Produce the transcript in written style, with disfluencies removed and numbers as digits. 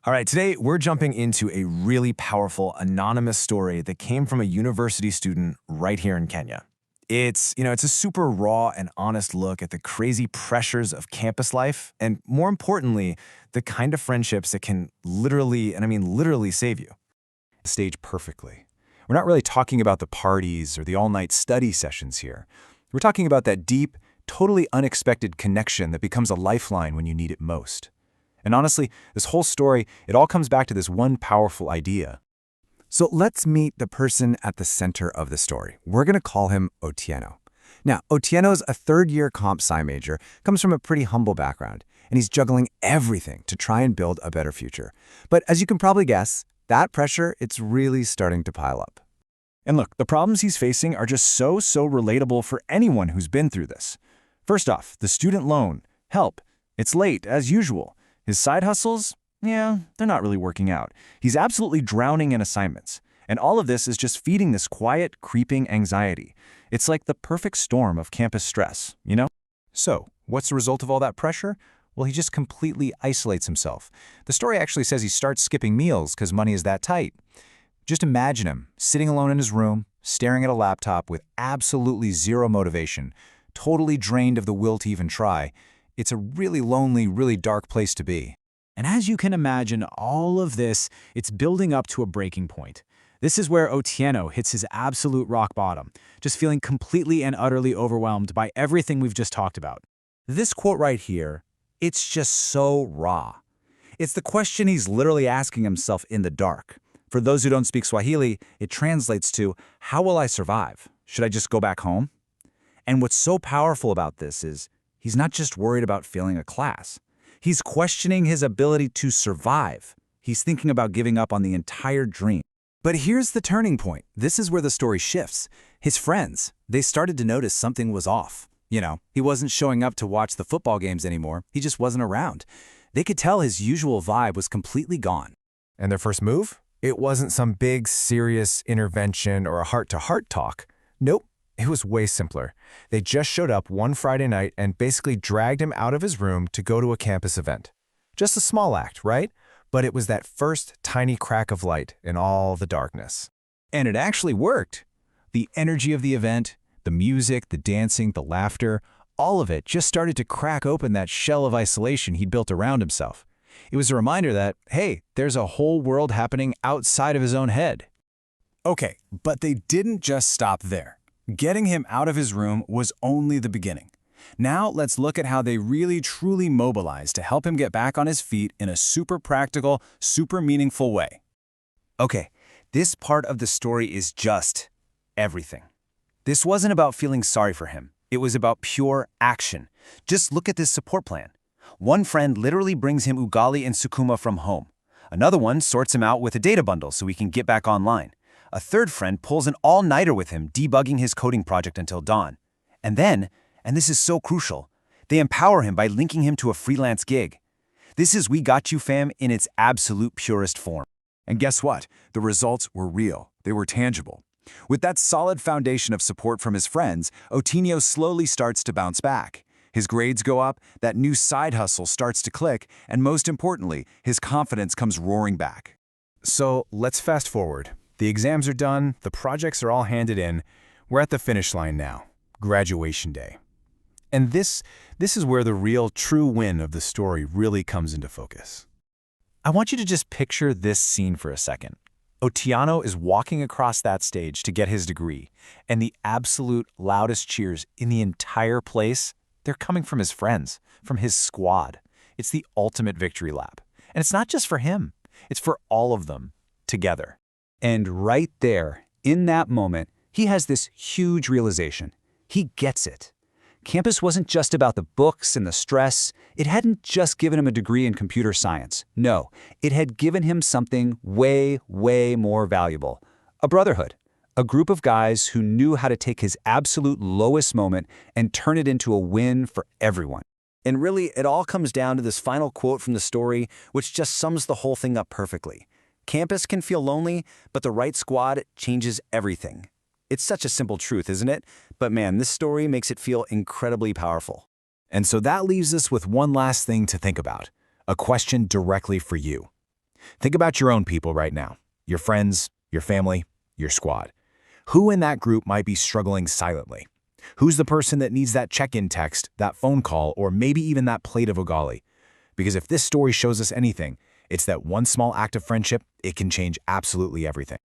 All right, today we're jumping into a really powerful anonymous story that came from a university student right here in Kenya. It's a super raw and honest look at the crazy pressures of campus life and more importantly, the kind of friendships that can literally, and I mean literally save you. Stage perfectly. We're not really talking about the parties or the all-night study sessions here. We're talking about that deep, totally unexpected connection that becomes a lifeline when you need it most. And honestly, this whole story, it all comes back to this one powerful idea. So let's meet the person at the center of the story. We're going to call him Otieno. Now, Otieno's a third-year comp sci major, comes from a pretty humble background, and he's juggling everything to try and build a better future. But as you can probably guess, that pressure, it's really starting to pile up. And look, the problems he's facing are just so relatable for anyone who's been through this. First off, the student loan. Help. It's late, as usual. His side hustles? Yeah, they're not really working out. He's absolutely drowning in assignments. And all of this is just feeding this quiet, creeping anxiety. It's like the perfect storm of campus stress, you know? So, what's the result of all that pressure? Well, he just completely isolates himself. The story actually says he starts skipping meals because money is that tight. Just imagine him, sitting alone in his room, staring at a laptop with absolutely zero motivation, totally drained of the will to even try. It's a really lonely, really dark place to be. And as you can imagine, all of this, it's building up to a breaking point. This is where Otieno hits his absolute rock bottom, just feeling completely and utterly overwhelmed by everything we've just talked about. This quote right here, it's just so raw. It's the question he's literally asking himself in the dark. For those who don't speak Swahili, it translates to, how will I survive? Should I just go back home? And what's so powerful about this is, he's not just worried about failing a class. He's questioning his ability to survive. He's thinking about giving up on the entire dream. But here's the turning point. This is where the story shifts. His friends, they started to notice something was off. You know, he wasn't showing up to watch the football games anymore. He just wasn't around. They could tell his usual vibe was completely gone. And their first move? It wasn't some big, serious intervention or a heart-to-heart talk. Nope. It was way simpler. They just showed up one Friday night and basically dragged him out of his room to go to a campus event. Just a small act, right? But it was that first tiny crack of light in all the darkness. And it actually worked. The energy of the event, the music, the dancing, the laughter, all of it just started to crack open that shell of isolation he'd built around himself. It was a reminder that, hey, there's a whole world happening outside of his own head. Okay, but they didn't just stop there. Getting him out of his room was only the beginning. Now let's look at how they really truly mobilized to help him get back on his feet in a super practical, super meaningful way. Okay, this part of the story is just everything. This wasn't about feeling sorry for him. It was about pure action. Just look at this support plan. One friend literally brings him ugali and sukuma from home. Another one sorts him out with a data bundle so he can get back online. A third friend pulls an all-nighter with him, debugging his coding project until dawn. And then, and this is so crucial, they empower him by linking him to a freelance gig. This is We Got You Fam in its absolute purest form. And guess what? The results were real. They were tangible. With that solid foundation of support from his friends, Otieno slowly starts to bounce back. His grades go up, that new side hustle starts to click, and most importantly, his confidence comes roaring back. So let's fast forward. The exams are done, the projects are all handed in. We're at the finish line now, graduation day. And this is where the real, true win of the story really comes into focus. I want you to just picture this scene for a second. Otieno is walking across that stage to get his degree, and the absolute loudest cheers in the entire place, they're coming from his friends, from his squad. It's the ultimate victory lap. And it's not just for him, it's for all of them, together. And right there, in that moment, he has this huge realization. He gets it. Campus wasn't just about the books and the stress. It hadn't just given him a degree in computer science. No, it had given him something way, way more valuable. A brotherhood. A group of guys who knew how to take his absolute lowest moment and turn it into a win for everyone. And really, it all comes down to this final quote from the story, which just sums the whole thing up perfectly. Campus can feel lonely, but the right squad changes everything. It's such a simple truth, isn't it? But man, this story makes it feel incredibly powerful. And so that leaves us with one last thing to think about, a question directly for you. Think about your own people right now, your friends, your family, your squad. Who in that group might be struggling silently? Who's the person that needs that check-in text, that phone call, or maybe even that plate of ugali? Because if this story shows us anything, it's that one small act of friendship, it can change absolutely everything.